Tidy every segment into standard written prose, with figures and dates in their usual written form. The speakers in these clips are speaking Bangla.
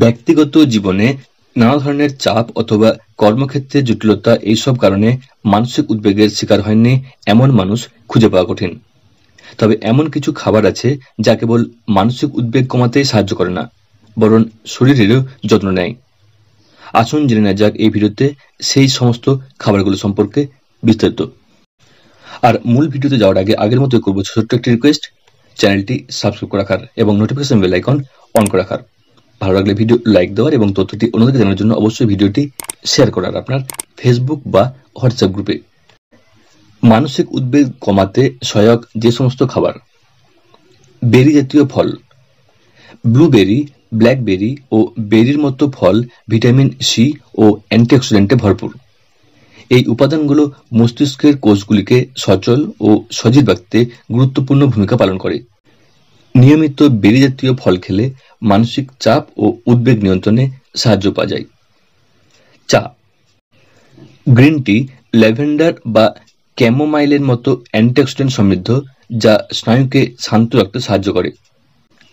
ব্যক্তিগত জীবনে নানা ধরনের চাপ অথবা কর্মক্ষেত্রে জটিলতা এইসব কারণে মানসিক উদ্বেগের শিকার হয়নি এমন মানুষ খুঁজে পাওয়া কঠিন। তবে এমন কিছু খাবার আছে যা কেবল মানসিক উদ্বেগ কমাতেই সাহায্য করে না, বরং শরীরেরও যত্ন নেয়। আসুন জেনে নেওয়া যাক এই ভিডিওতে সেই সমস্ত খাবারগুলো সম্পর্কে বিস্তারিত। আর মূল ভিডিওতে যাওয়ার আগে আগের মতো করবো ছোট্ট একটি রিকোয়েস্ট, চ্যানেলটি সাবস্ক্রাইব করে রাখার এবং নোটিফিকেশন বেল আইকন অন করে রাখার। ভালো লাগলে ভিডিও লাইক দেওয়ার এবং তথ্যটি অন্যদেরকে জানার জন্য অবশ্যই ভিডিওটি শেয়ার করার আপনার ফেসবুক বা হোয়াটসঅ্যাপ গ্রুপে। মানসিক উদ্বেগ কমাতে সহায়ক যে সমস্ত খাবার: বেরি জাতীয় ফল। ব্লুবেরি, ব্ল্যাকবেরি ও বেরির মতো ফল ভিটামিন সি ও অ্যান্টিঅক্সিডেন্টে ভরপুর। এই উপাদানগুলো মস্তিষ্কের কোষগুলিকে সচল ও সজীব রাখতে গুরুত্বপূর্ণ ভূমিকা পালন করে। নিয়মিত বেরি জাতীয় ফল খেলে মানসিক চাপ ও উদ্বেগ নিয়ন্ত্রণে সাহায্য পাওয়া যায়। চা। গ্রিন টি ল্যাভেন্ডার বা ক্যামোমাইলের মতো অ্যান্টিঅক্সিডেন্ট সমৃদ্ধ, যা স্নায়ুকে শান্ত রাখতে সাহায্য করে।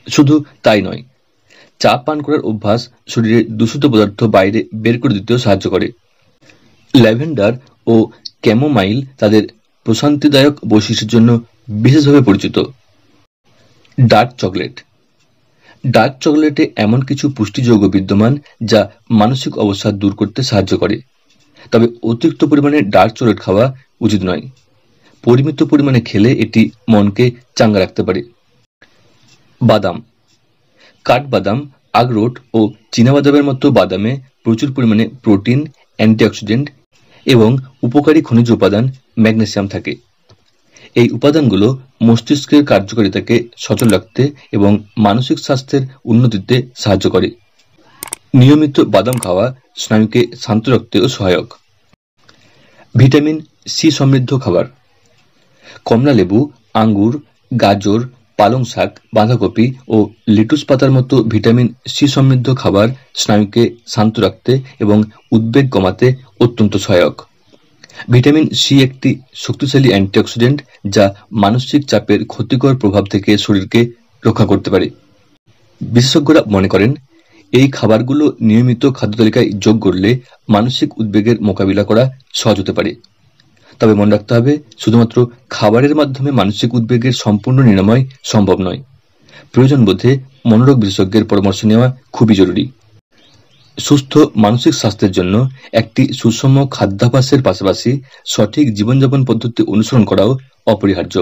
শুধু তাই নয়, চা পান করার অভ্যাস শরীরের দূষিত পদার্থ বাইরে বের করে দিতেও সাহায্য করে। ল্যাভেন্ডার ও ক্যামোমাইল তাদের প্রশান্তিদায়ক বৈশিষ্ট্যের জন্য বিশেষভাবে পরিচিত। Dark chocolate. ডার্ক চকলেটে এমন কিছু পুষ্টি যৌগ বিদ্যমান যা মানসিক অবসাদ দূর করতে সাহায্য করে। তবে অতিরিক্ত পরিমাণে ডার্ক চকলেট খাওয়া উচিত নয়। পরিমিত পরিমাণে খেলে এটি মনকে চাঙ্গা রাখতে পারে। বাদাম। কাঠবাদাম, আখরোট ও চীনাবাদামের মতো বাদামে প্রচুর পরিমাণে প্রোটিন, অ্যান্টিঅক্সিডেন্ট এবং উপকারী খনিজ উপাদান ম্যাগনেসিয়াম থাকে। এই উপাদানগুলো মস্তিষ্কের কার্যকারিতাকে সচল রাখতে এবং মানসিক স্বাস্থ্যের উন্নতিতে সাহায্য করে। নিয়মিত বাদাম খাওয়া স্নায়ুকে শান্ত রাখতেও সহায়ক। ভিটামিন সি সমৃদ্ধ খাবার। কমলালেবু, আঙ্গুর, গাজর, পালং শাক, বাঁধাকপি ও লেটুস পাতার মতো ভিটামিন সি সমৃদ্ধ খাবার স্নায়ুকে শান্ত রাখতে এবং উদ্বেগ কমাতে অত্যন্ত সহায়ক। ভিটামিন সি একটি শক্তিশালী অ্যান্টিঅক্সিডেন্ট যা মানসিক চাপের ক্ষতিকর প্রভাব থেকে শরীরকে রক্ষা করতে পারে। বিশেষজ্ঞরা মনে করেন এই খাবারগুলো নিয়মিত খাদ্য তালিকায় যোগ করলে মানসিক উদ্বেগের মোকাবিলা করা সহজ হতে পারে। তবে মনে রাখতে হবে, শুধুমাত্র খাবারের মাধ্যমে মানসিক উদ্বেগের সম্পূর্ণ নিরাময় সম্ভব নয়। প্রয়োজন বোধে মনোরোগ বিশেষজ্ঞের পরামর্শ নেওয়া খুবই জরুরি। সুস্থ মানসিক স্বাস্থ্যের জন্য একটি সুষম খাদ্যাভ্যাসের পাশাপাশি সঠিক জীবনযাপন পদ্ধতি অনুসরণ করাও অপরিহার্য।